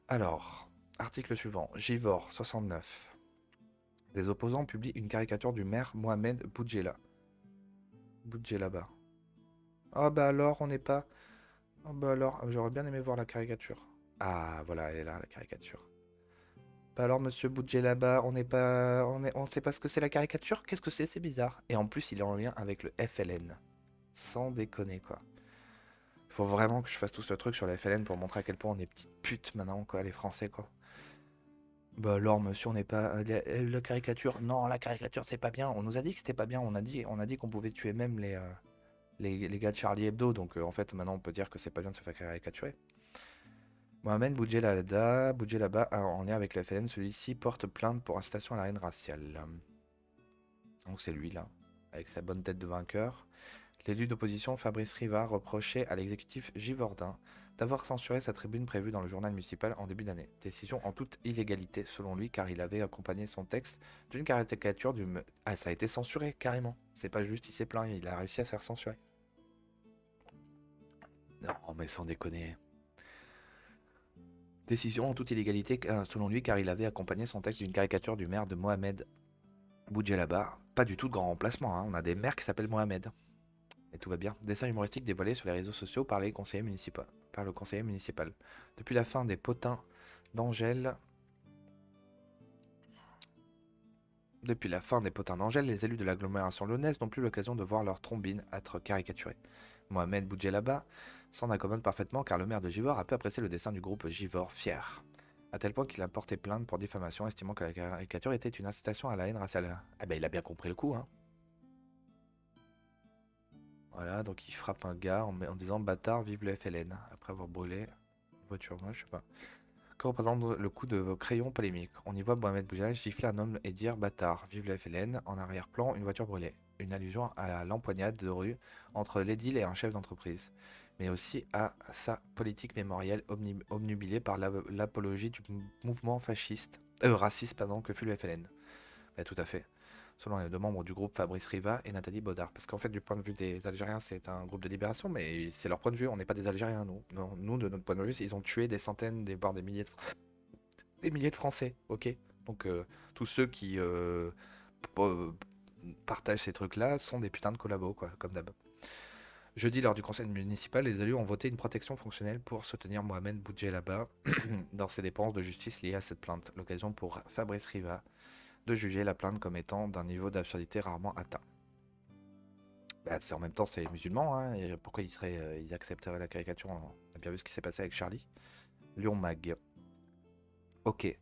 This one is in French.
Alors, article suivant. Givor, 69. Des opposants publient une caricature du maire Mohamed Boudjelaba. Ah bah alors, on n'est pas... Ah bah alors, j'aurais bien aimé voir la caricature. Ah, voilà, elle est là, la caricature. Bah alors, monsieur Boudjelaba, on n'est pas... On sait pas ce que c'est la caricature? Qu'est-ce que c'est? C'est bizarre. Et en plus, il est en lien avec le FLN. Sans déconner, quoi. Il faut vraiment que je fasse tout ce truc sur la FLN pour montrer à quel point on est petites putes maintenant, quoi, les Français, quoi. Bah alors, monsieur, on n'est pas... La caricature... Non, la caricature, c'est pas bien. On nous a dit que c'était pas bien. On a dit qu'on pouvait tuer même les gars de Charlie Hebdo. Donc, en fait, maintenant, on peut dire que c'est pas bien de se faire caricaturer. Mohamed Boudjelaba, en lien avec le FLN, celui-ci porte plainte pour incitation à la haine raciale. Donc c'est lui là, avec sa bonne tête de vainqueur. L'élu d'opposition Fabrice Rivard reprochait à l'exécutif Givordin d'avoir censuré sa tribune prévue dans le journal municipal en début d'année. Décision en toute illégalité selon lui car il avait accompagné son texte d'une caricature du... Ah, ça a été censuré carrément. C'est pas juste il s'est plaint, il a réussi à se faire censurer. Non mais sans déconner. Décision en toute illégalité selon lui car il avait accompagné son texte d'une caricature du maire de Mohamed Boudjelaba. Pas du tout de grand remplacement, hein. On a des maires qui s'appellent Mohamed. Et tout va bien. Dessin humoristique dévoilé sur les réseaux sociaux par les conseillers municipaux. Par le conseiller municipal. Depuis la fin des potins d'Angèle, Depuis la fin des potins d'Angèle, les élus de l'agglomération lyonnaise n'ont plus l'occasion de voir leur trombine être caricaturée. Mohamed Boudjelaba s'en accommode parfaitement car le maire de Givors a peu apprécié le dessin du groupe Givors Fier. À tel point qu'il a porté plainte pour diffamation, estimant que la caricature était une incitation à la haine raciale. Ah ben il a bien compris le coup, hein. Voilà, donc il frappe un gars en disant bâtard, vive le FLN, après avoir brûlé une voiture, moi je sais pas. Que représente le coup de crayon polémique? On y voit Mohamed Boujaj gifler un homme et dire bâtard, vive le FLN, en arrière-plan, une voiture brûlée. Une allusion à l'empoignade de rue entre l'édile et un chef d'entreprise, mais aussi à sa politique mémorielle obnubilée par l'apologie du mouvement raciste que fut le FLN. Bah, tout à fait. Selon les deux membres du groupe Fabrice Riva et Nathalie Baudard. Parce qu'en fait, du point de vue des Algériens, c'est un groupe de libération, mais c'est leur point de vue. On n'est pas des Algériens, nous. Non, nous, de notre point de vue, ils ont tué des centaines, voire des milliers de Français, ok. Donc, tous ceux qui partagent ces trucs-là sont des putains de collabos, quoi, comme d'hab. Jeudi, lors du conseil municipal, les élus ont voté une protection fonctionnelle pour soutenir Mohamed Boudjelaba dans ses dépenses de justice liées à cette plainte. L'occasion pour Fabrice Riva de juger la plainte comme étant d'un niveau d'absurdité rarement atteint. Bah, en même temps, c'est les musulmans, hein, et pourquoi ils accepteraient la caricature? On a bien vu ce qui s'est passé avec Charlie. Lyon Mag. Ok.